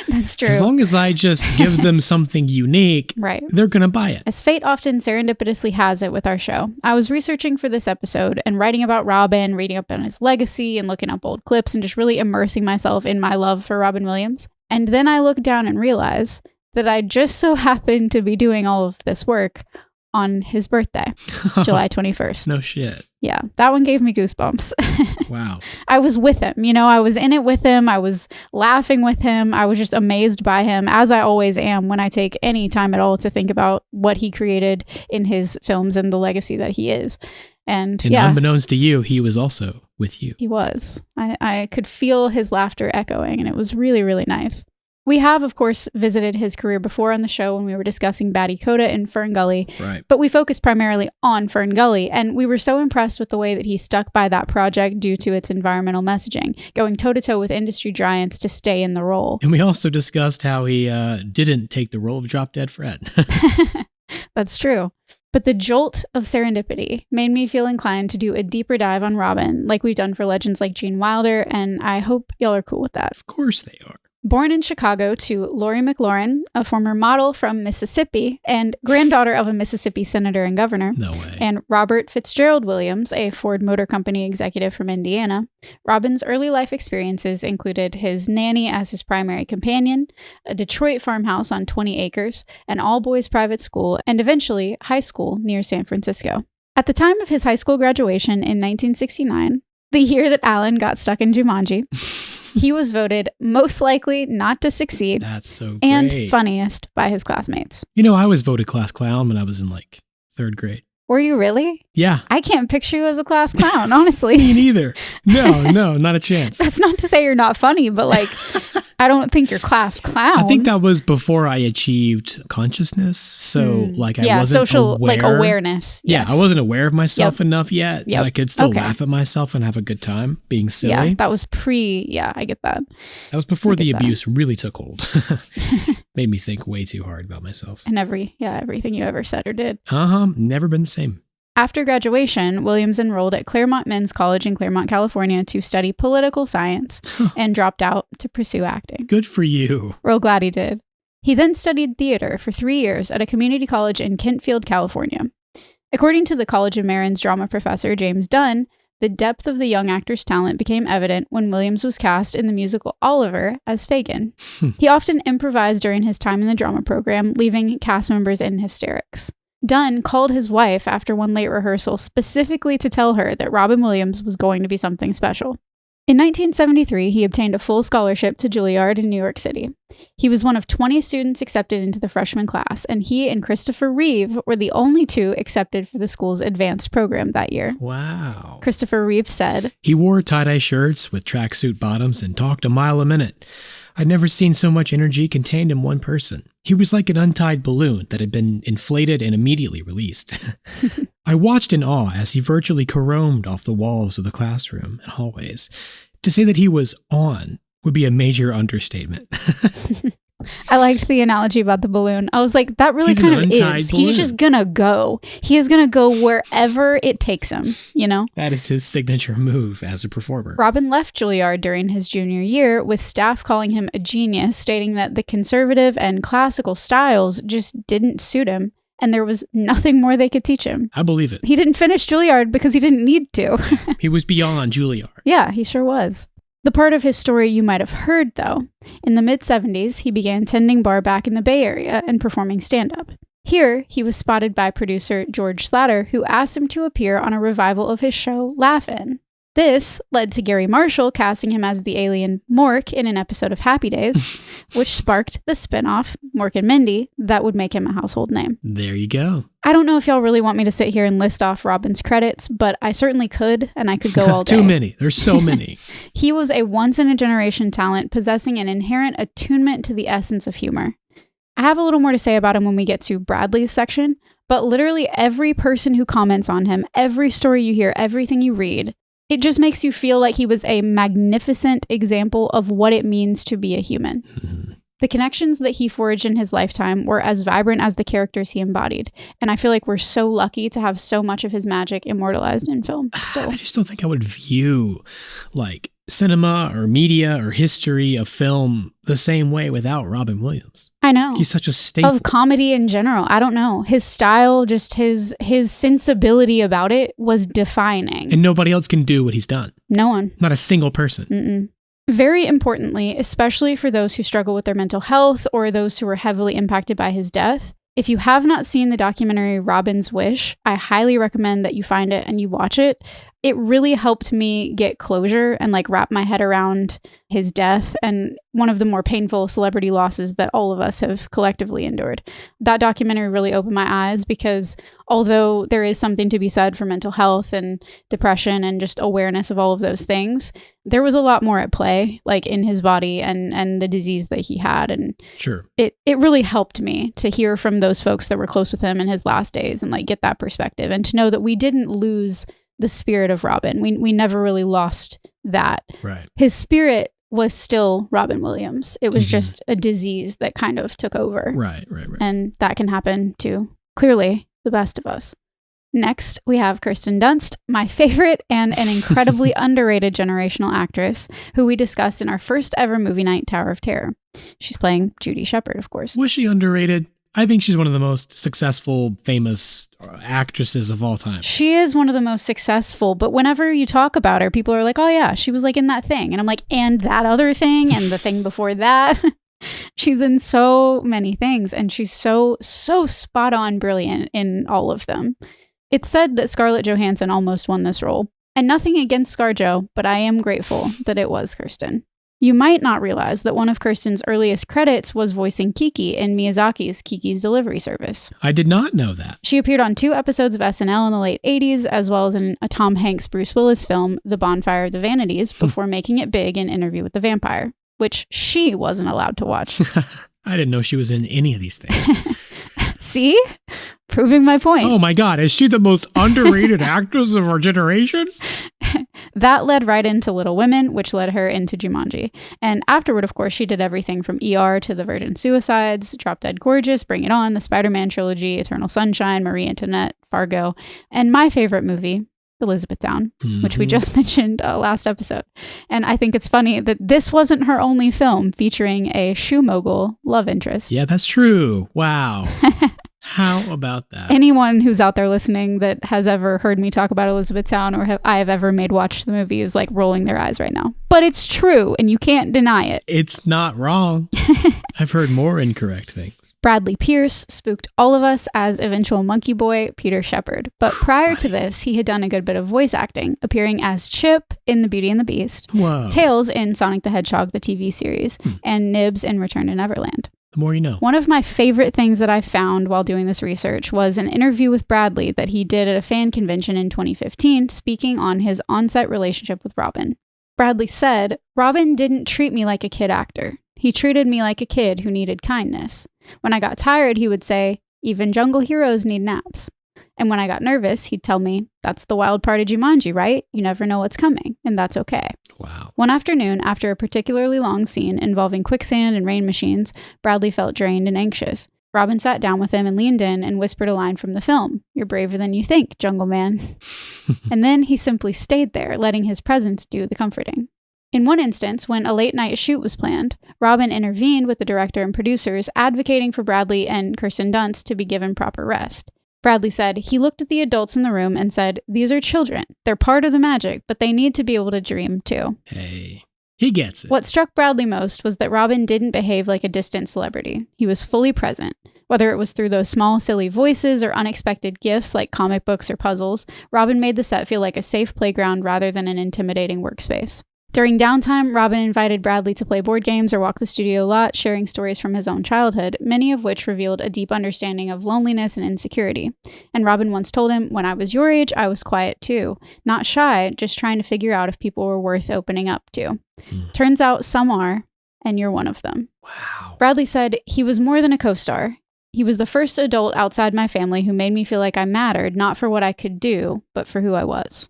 that's true. As long as I just give them something unique, right, they're going to buy it. As fate often serendipitously has it with our show, I was researching for this episode and writing about Robin, reading up on his legacy and looking up old clips and just really immersing myself in my love for Robin Williams. And then I looked down and realized that I just so happened to be doing all of this work on his birthday, July 21st. No shit. Yeah, that one gave me goosebumps. Wow. I was with him, you know, I was in it with him. I was laughing with him. I was just amazed by him, as I always am when I take any time at all to think about what he created in his films and the legacy that he is. And yeah, unbeknownst to you, he was also with you. He was. I could feel his laughter echoing, and it was really, really nice. We have, of course, visited his career before on the show when we were discussing Batty Coda and Fern Gully, right? But we focused primarily on Fern Gully, and we were so impressed with the way that he stuck by that project due to its environmental messaging, going toe-to-toe with industry giants to stay in the role. And we also discussed how he didn't take the role of Drop Dead Fred. That's true. But the jolt of serendipity made me feel inclined to do a deeper dive on Robin, like we've done for legends like Gene Wilder, and I hope y'all are cool with that. Of course they are. Born in Chicago to Lori McLaurin, a former model from Mississippi and granddaughter of a Mississippi senator and governor, no way, and Robert Fitzgerald Williams, a Ford Motor Company executive from Indiana, Robin's early life experiences included his nanny as his primary companion, a Detroit farmhouse on 20 acres, an all-boys private school, and eventually high school near San Francisco. At the time of his high school graduation in 1969, the year that Alan got stuck in Jumanji, he was voted most likely not to succeed. That's so great. And funniest by his classmates. You know, I was voted class clown when I was in like 3rd grade. Were you really? Yeah. I can't picture you as a class clown, honestly. Me neither. No, not a chance. That's not to say you're not funny, but like, I don't think you're class clown. I think that was before I achieved consciousness. So like I wasn't social aware. like awareness. Yeah, Yes. I wasn't aware of myself enough yet that I could still Okay. laugh at myself and have a good time being silly. Yeah, that was I get that. That was before the get that. abuse really took hold. Made me think way too hard about myself. And everything you ever said or did. Never been the same. After graduation, Williams enrolled at Claremont Men's College in Claremont, California to study political science and dropped out to pursue acting. Good for you. Real glad he did. He then studied theater for 3 years at a community college in Kentfield, California. According to the College of Marin's drama professor, James Dunn, the depth of the young actor's talent became evident when Williams was cast in the musical Oliver as Fagin. He often improvised during his time in the drama program, leaving cast members in hysterics. Dunn called his wife after one late rehearsal specifically to tell her that Robin Williams was going to be something special. In 1973, he obtained a full scholarship to Juilliard in New York City. He was one of 20 students accepted into the freshman class, and he and Christopher Reeve were the only two accepted for the school's advanced program that year. Wow. Christopher Reeve said, He wore tie-dye shirts with tracksuit bottoms and talked a mile a minute. I'd never seen so much energy contained in one person. He was like an untied balloon that had been inflated and immediately released. I watched in awe as he virtually caromed off the walls of the classroom and hallways. To say that he was on would be a major understatement. I liked the analogy about the balloon. I was like, that really He's kind an of untied is. balloon. He's just gonna go. He is gonna go wherever it takes him, you know? That is his signature move as a performer. Robin left Juilliard during his junior year, with staff calling him a genius, stating that the conservative and classical styles just didn't suit him, and there was nothing more they could teach him. I believe it. He didn't finish Juilliard because he didn't need to. He was beyond Juilliard. Yeah, he sure was. The part of his story you might have heard, though. In the mid-70s, he began tending bar back in the Bay Area and performing stand-up. Here, he was spotted by producer George Slatter, who asked him to appear on a revival of his show Laugh-In. This led to Gary Marshall casting him as the alien Mork in an episode of Happy Days, which sparked the spin-off Mork and Mindy that would make him a household name. There you go. I don't know if y'all really want me to sit here and list off Robin's credits, but I certainly could, and I could go all day. Too many. There's so many. He was a once-in-a-generation talent, possessing an inherent attunement to the essence of humor. I have a little more to say about him when we get to Bradley's section, but literally every person who comments on him, every story you hear, everything you read, it just makes you feel like he was a magnificent example of what it means to be a human. Mm-hmm. The connections that he forged in his lifetime were as vibrant as the characters he embodied, and I feel like we're so lucky to have so much of his magic immortalized in film still. I just don't think I would view like cinema or media or history of film the same way without Robin Williams. I know. He's such a staple. Of comedy in general. I don't know. His style, just his sensibility about it was defining. And nobody else can do what he's done. No one. Not a single person. Mm-mm. Very importantly, especially for those who struggle with their mental health or those who were heavily impacted by his death, if you have not seen the documentary Robin's Wish, I highly recommend that you find it and you watch it. It really helped me get closure and like wrap my head around his death and one of the more painful celebrity losses that all of us have collectively endured. That documentary really opened my eyes because although there is something to be said for mental health and depression and just awareness of all of those things, there was a lot more at play, like in his body and the disease that he had. And Sure. It really helped me to hear from those folks that were close with him in his last days and like get that perspective and to know that we didn't lose the spirit of Robin. We never really lost that. Right. His spirit was still Robin Williams. It was just a disease that kind of took over. Right. And that can happen to clearly the best of us. Next, we have Kirsten Dunst, my favorite and an incredibly underrated generational actress who we discussed in our first ever movie night, Tower of Terror. She's playing Judy Shepard, of course. Was she underrated? I think she's one of the most successful, famous actresses of all time. She is one of the most successful, but whenever you talk about her, people are like, oh yeah, she was like in that thing. And I'm like, and that other thing and the thing before that. She's in so many things and she's so spot on brilliant in all of them. It's said that Scarlett Johansson almost won this role. And nothing against ScarJo, but I am grateful that it was Kirsten. You might not realize that one of Kirsten's earliest credits was voicing Kiki in Miyazaki's Kiki's Delivery Service. I did not know that. She appeared on 2 episodes of SNL in the late 80s, as well as in a Tom Hanks-Bruce Willis film, The Bonfire of the Vanities, before making it big in Interview with the Vampire, which she wasn't allowed to watch. I didn't know she was in any of these things. See? Proving my point. Oh my God, is she the most underrated actress of our generation? That led right into Little Women, which led her into Jumanji. And afterward, of course, she did everything from ER to The Virgin Suicides, Drop Dead Gorgeous, Bring It On, the Spider-Man trilogy, Eternal Sunshine, Marie Antoinette, Fargo, and my favorite movie, Elizabethtown, which we just mentioned last episode. And I think it's funny that this wasn't her only film featuring a shoe mogul love interest. Yeah, that's true. Wow. How about that? Anyone who's out there listening that has ever heard me talk about Elizabethtown or I have ever made watch the movie is like rolling their eyes right now. But it's true, and you can't deny it. It's not wrong. I've heard more incorrect things. Bradley Pierce spooked all of us as eventual monkey boy Peter Shepard. But prior to this, he had done a good bit of voice acting, appearing as Chip in The Beauty and the Beast, Whoa. Tails in Sonic the Hedgehog, the TV series, and Nibs in Return to Neverland. The more you know. One of my favorite things that I found while doing this research was an interview with Bradley that he did at a fan convention in 2015, speaking on his on-set relationship with Robin. Bradley said, "Robin didn't treat me like a kid actor. He treated me like a kid who needed kindness. When I got tired, he would say, 'Even jungle heroes need naps.' And when I got nervous, he'd tell me, 'That's the wild part of Jumanji, right? You never know what's coming, and that's okay.'" Wow. One afternoon, after a particularly long scene involving quicksand and rain machines, Bradley felt drained and anxious. Robin sat down with him and leaned in and whispered a line from the film. "You're braver than you think, Jungle Man." And then he simply stayed there, letting his presence do the comforting. In one instance, when a late-night shoot was planned, Robin intervened with the director and producers, advocating for Bradley and Kirsten Dunst to be given proper rest. Bradley said, "He looked at the adults in the room and said, 'These are children. They're part of the magic, but they need to be able to dream too.'" Hey, he gets it. What struck Bradley most was that Robin didn't behave like a distant celebrity. He was fully present. Whether it was through those small, silly voices or unexpected gifts like comic books or puzzles, Robin made the set feel like a safe playground rather than an intimidating workspace. During downtime, Robin invited Bradley to play board games or walk the studio lot, sharing stories from his own childhood, many of which revealed a deep understanding of loneliness and insecurity. And Robin once told him, "When I was your age, I was quiet too. Not shy, just trying to figure out if people were worth opening up to. Turns out some are, and you're one of them." Wow. Bradley said, "He was more than a co-star. He was the first adult outside my family who made me feel like I mattered, not for what I could do, but for who I was."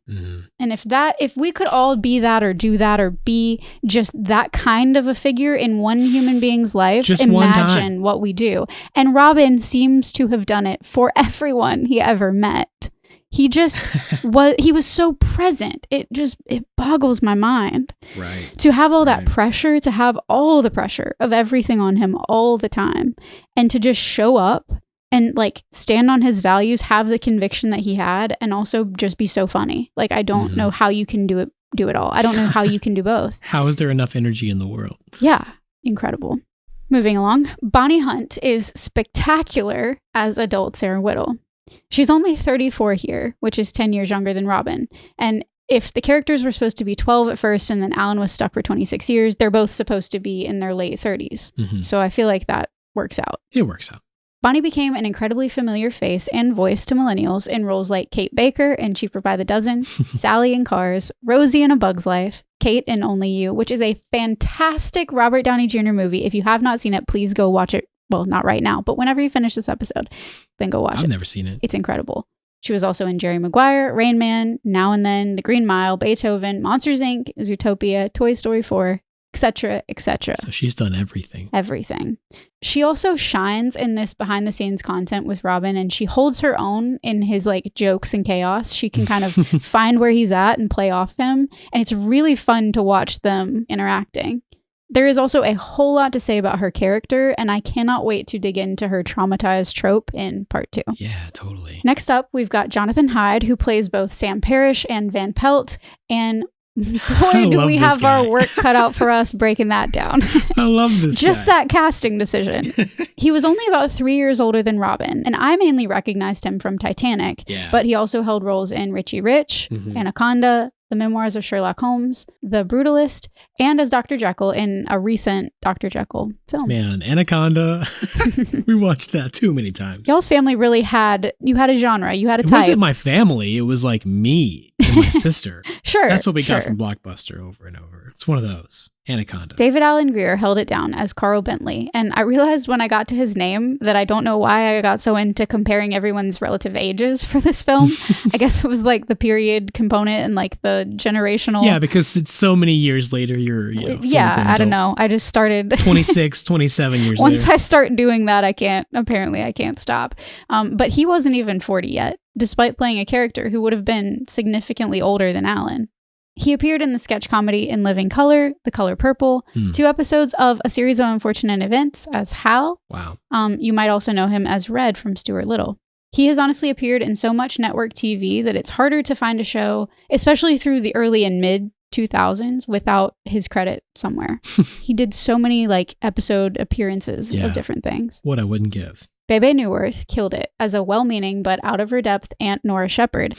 And if we could all be that or do that or be just that kind of a figure in one human being's life, Just one time. imagine what we do. And Robin seems to have done it for everyone he ever met. He just he was so present. It boggles my mind. Right. To have all that Right. pressure, to have all the pressure of everything on him all the time, and to just show up and like stand on his values, have the conviction that he had, and also just be so funny. Like, I don't know how you can do it all. I don't know how you can do both. How is there enough energy in the world? Yeah, incredible. Moving along, Bonnie Hunt is spectacular as adult Sarah Whittle. She's only 34 here, which is 10 years younger than Robin. And if the characters were supposed to be 12 at first and then Alan was stuck for 26 years, they're both supposed to be in their late 30s. So I feel like that works out. It works out. Bonnie became an incredibly familiar face and voice to millennials in roles like Kate Baker in Cheaper by the Dozen, Sally in Cars, Rosie in A Bug's Life, Kate in Only You, which is a fantastic Robert Downey Jr. movie. If you have not seen it, please go watch it. Well, not right now, but whenever you finish this episode, then go watch it. I've never seen it. It's incredible. She was also in Jerry Maguire, Rain Man, Now and Then, The Green Mile, Beethoven, Monsters, Inc., Zootopia, Toy Story 4, etc., etc. So she's done everything. Everything. She also shines in this behind-the-scenes content with Robin, and she holds her own in his like jokes and chaos. She can kind of find where he's at and play off him, and it's really fun to watch them interacting. There is also a whole lot to say about her character, and I cannot wait to dig into her traumatized trope in part 2. Yeah, totally. Next up, we've got Jonathan Hyde, who plays both Sam Parrish and Van Pelt, and boy, do we have our work cut out for us breaking that down. I love this Just guy. that casting decision. He was only about 3 years older than Robin, and I mainly recognized him from Titanic, Yeah. but he also held roles in Richie Rich, Anaconda, The Memoirs of Sherlock Holmes, The Brutalist, and as Dr. Jekyll in a recent Dr. Jekyll film. Man, Anaconda. We watched that too many times. Y'all's family really you had a genre, you had a It type. wasn't my family. It was like me and my sister. Sure. That's what we got from Blockbuster over and over. It's one of those. Anaconda. David Alan Grier held it down as Carl Bentley, and I realized when I got to his name that I don't know why I got so into comparing everyone's relative ages for this film. I guess it was like the period component and like the generational. Yeah, because it's so many years later, you're yeah, I don't know. I just started 26, 27 years Once later. I start doing that, I can't stop. But he wasn't even 40 yet, despite playing a character who would have been significantly older than Alan. He appeared in the sketch comedy In Living Color, The Color Purple, 2 episodes of A Series of Unfortunate Events as Hal. Wow. You might also know him as Red from Stuart Little. He has honestly appeared in so much network TV that it's harder to find a show, especially through the early and mid 2000s, without his credit somewhere. He did so many like episode appearances of different things. What I wouldn't give. Bebe Neuwirth killed it as a well-meaning but out-of-her-depth Aunt Nora Shepherd.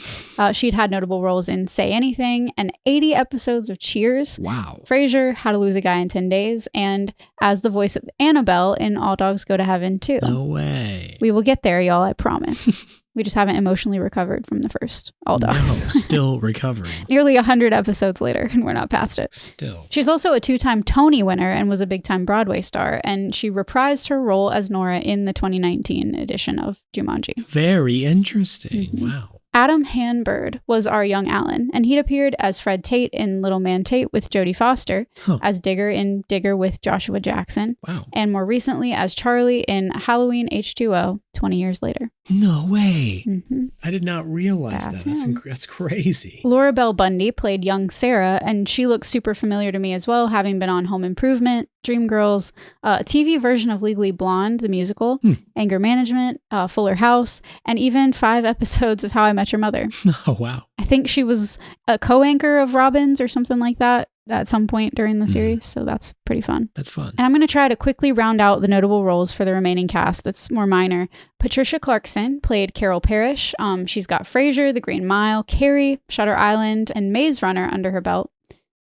She'd had notable roles in Say Anything and 80 episodes of Cheers. Wow. Frasier, How to Lose a Guy in 10 Days, and as the voice of Annabelle in All Dogs Go to Heaven too. No way. We will get there, y'all, I promise. We just haven't emotionally recovered from the first All Dogs. No, still recovering. Nearly 100 episodes later, and we're not past it. Still. She's also a 2-time Tony winner and was a big-time Broadway star, and she reprised her role as Nora in the 2019 edition of Jumanji. Very interesting. Mm-hmm. Wow. Adam Hanbird was our young Alan, and he'd appeared as Fred Tate in Little Man Tate with Jodie Foster, as Digger in Digger with Joshua Jackson, and more recently as Charlie in Halloween H2O 20 years later. No way. Mm-hmm. I did not realize that's crazy. Laura Bell Bundy played young Sarah, and she looks super familiar to me as well, having been on Home Improvement, Dreamgirls, a TV version of Legally Blonde, the musical, Anger Management, Fuller House, and even 5 episodes of How I Met Your Mother. Oh, wow. I think she was a co-anchor of Robin's or something like that at some point during the series, so that's pretty fun. That's fun. And I'm going to try to quickly round out the notable roles for the remaining cast that's more minor. Patricia Clarkson played Carol Parrish. She's got Frasier, The Green Mile, Carrie, Shutter Island, and Maze Runner under her belt.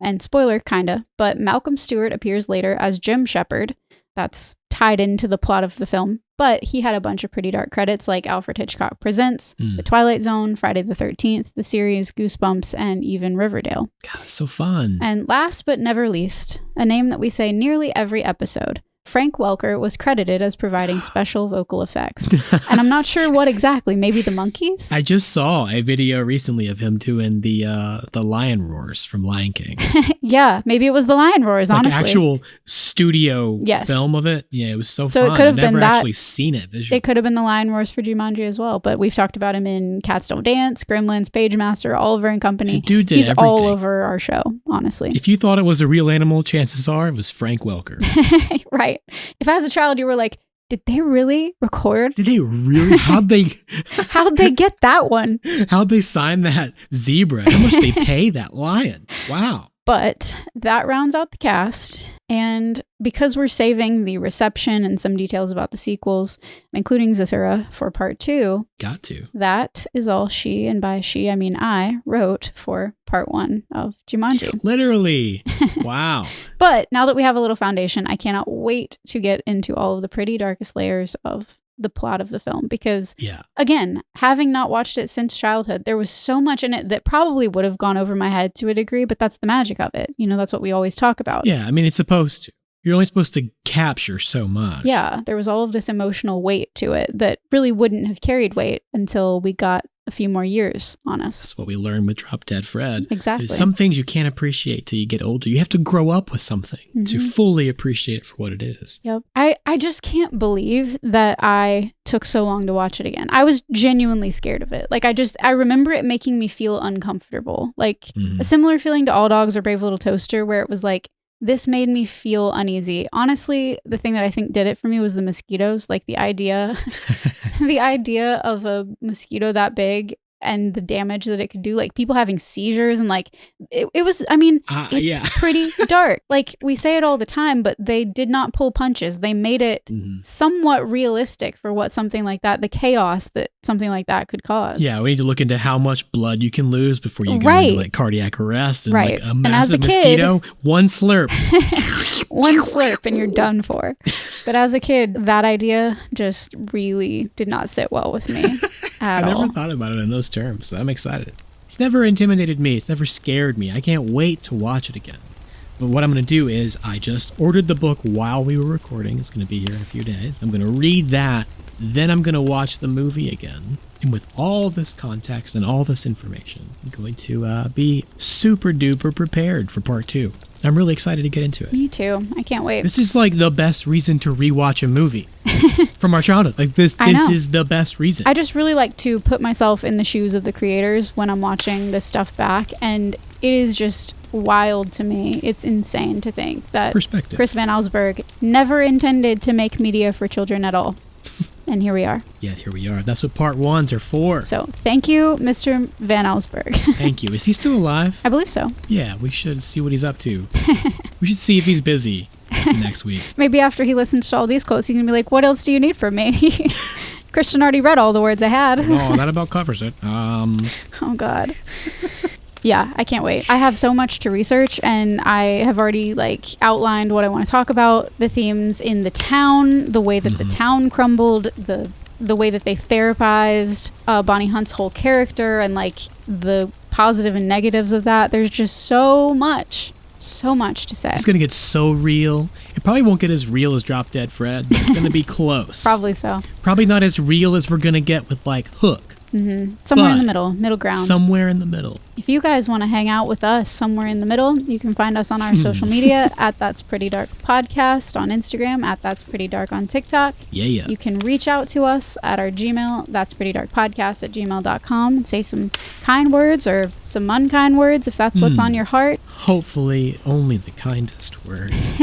And spoiler, kinda, but Malcolm Stewart appears later as Jim Shepard. That's tied into the plot of the film. But he had a bunch of pretty dark credits like Alfred Hitchcock Presents, The Twilight Zone, Friday the 13th, the series, Goosebumps, and even Riverdale. God, it's so fun. And last but never least, a name that we say nearly every episode, Frank Welker was credited as providing special vocal effects. And I'm not sure what exactly, maybe the monkeys? I just saw a video recently of him doing the lion roars from Lion King. Yeah, maybe it was the lion roars, like honestly. Actual studio film of it. Yeah, it was so fun. It could have I've never been actually seen it visually. It could have been the lion roars for Jumanji as well, but we've talked about him in Cats Don't Dance, Gremlins, Page Master, Oliver and Company. Dude did He's everything. all over our show, honestly. If you thought it was a real animal, chances are it was Frank Welker. Right. If as a child you were like, did they really record? Did they really? How'd they get that one? How'd they sign that zebra? How much did they pay that lion? Wow. But that rounds out the cast. And because we're saving the reception and some details about the sequels, including Zathura for part 2. Got to. That is all she, and by she, I mean I, wrote for part 1 of Jumanji. Literally. Wow. But now that we have a little foundation, I cannot wait to get into all of the pretty darkest layers of the plot of the film, because again, having not watched it since childhood, there was so much in it that probably would have gone over my head to a degree, but that's the magic of it. You know, that's what we always talk about. Yeah, I mean, it's supposed to. You're only supposed to capture so much. Yeah, there was all of this emotional weight to it that really wouldn't have carried weight until we got a few more years on us. That's what we learned with Drop Dead Fred. Exactly. There's some things you can't appreciate till you get older. You have to grow up with something to fully appreciate it for what it is. Yep. I just can't believe that I took so long to watch it again. I was genuinely scared of it. Like I remember it making me feel uncomfortable. Like a similar feeling to All Dogs or Brave Little Toaster, where it was like, this made me feel uneasy. Honestly, the thing that I think did it for me was the mosquitoes. Like the idea of a mosquito that big and the damage that it could do. Like people having seizures and like it was, I mean, it's pretty dark. Like we say it all the time, but they did not pull punches. They made it somewhat realistic for what something like that, the chaos that something like that could cause. Yeah, we need to look into how much blood you can lose before you go into like cardiac arrest and like a massive mosquito. One slurp. One slurp and you're done for. But as a kid, that idea just really did not sit well with me at all. I never thought about it in those terms, so I'm excited. It's never intimidated me. It's never scared me. I can't wait to watch it again. But what I'm going to do is I just ordered the book while we were recording. It's going to be here in a few days. I'm going to read that. Then I'm going to watch the movie again. And with all this context and all this information, I'm going to be super duper prepared for part 2. I'm really excited to get into it. Me too. I can't wait. This is like the best reason to rewatch a movie from our childhood. Like this is the best reason. I just really like to put myself in the shoes of the creators when I'm watching this stuff back. And it is just wild to me. It's insane to think that Chris Van Allsburg never intended to make media for children at all. And here we are. Yeah, here we are. That's what part 1s are for. So thank you, Mr. Van Allsburg. Thank you. Is he still alive? I believe so. Yeah, we should see what he's up to. We should see if he's busy next week. Maybe after he listens to all these quotes, he's going to be like, what else do you need from me? Christian already read all the words I had. No, that about covers it. Oh, God. Yeah, I can't wait. I have so much to research, and I have already outlined what I want to talk about, the themes in the town, the way that the town crumbled, the way that they therapized Bonnie Hunt's whole character, and the positive and negatives of that. There's just so much to say. It's going to get so real. It probably won't get as real as Drop Dead Fred, but it's going to be close. Probably so. Probably not as real as we're going to get with Hook. Somewhere in the middle ground. Somewhere in the middle. If you guys want to hang out with us somewhere in the middle, you can find us on our social media at That's Pretty Dark Podcast on Instagram, at That's Pretty Dark on TikTok. Yeah. You can reach out to us at our Gmail, That's Pretty Dark Podcast at gmail.com, and say some kind words or some unkind words if that's what's on your heart. Hopefully only the kindest words.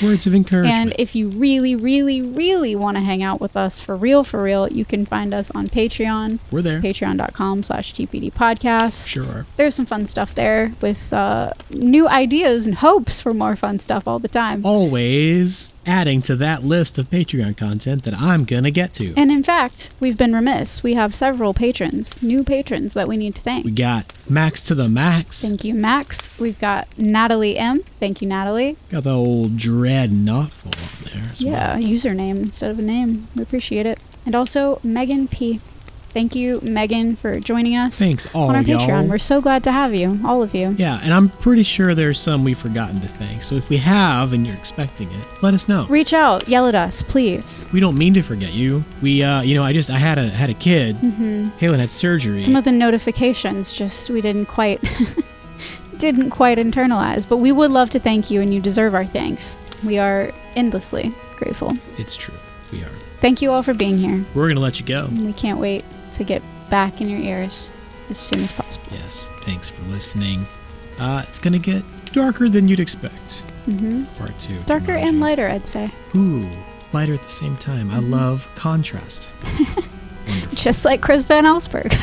Words of encouragement. And if you really, really, really want to hang out with us for real, you can find us on Patreon. We're there. Patreon.com/TPD podcast. Sure are. There's some fun stuff there with new ideas and hopes for more fun stuff all the time. Always adding to that list of Patreon content that I'm going to get to. And in fact, we've been remiss. We have several new patrons that we need to thank. We got Max to the Max. Thank you, Max. We've got Natalie M. Thank you, Natalie. Got the old Dread Knotful on there as well. Yeah, username instead of a name. We appreciate it. And also Megan P. Thank you, Megan, for joining us. Thanks, all on our y'all. Patreon. We're so glad to have you, all of you. Yeah, and I'm pretty sure there's some we've forgotten to thank. So if we have and you're expecting it, let us know. Reach out, yell at us, please. We don't mean to forget you. We, I had a kid. Kaylin had surgery. Some of the notifications we didn't quite internalize, but we would love to thank you, and you deserve our thanks. We are endlessly grateful. It's true. We are. Thank you all for being here. We're gonna let you go. We can't wait to get back in your ears as soon as possible. Yes, thanks for listening. It's gonna get darker than you'd expect. Part 2. Darker Jumanji. and lighter, I'd say. Ooh, lighter at the same time. I love contrast. Wonderful. Just like Chris Van Allsburg.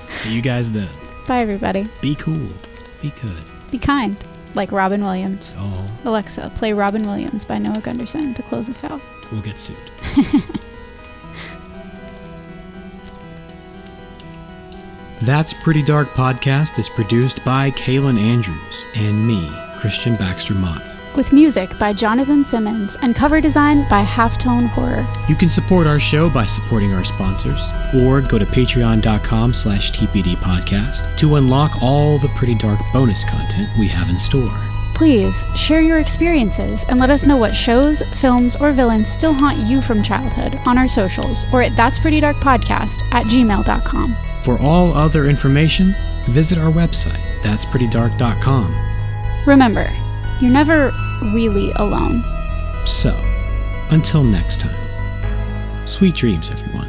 See you guys then. Bye, everybody. Be cool. Be good. Be kind, like Robin Williams. Oh. Alexa, play Robin Williams by Noah Gunderson to close us out. We'll get sued. That's Pretty Dark Podcast is produced by Kaylin Andrews and me, Christian Baxter Mott. With music by Jonathan Simmons and cover design by Halftone Horror. You can support our show by supporting our sponsors, or go to patreon.com/TPD podcast to unlock all the Pretty Dark bonus content we have in store. Please share your experiences and let us know what shows, films, or villains still haunt you from childhood on our socials or at that'sprettydarkpodcast@gmail.com. For all other information, visit our website, that'sprettydark.com. Remember, you're never really alone. So, until next time, sweet dreams, everyone.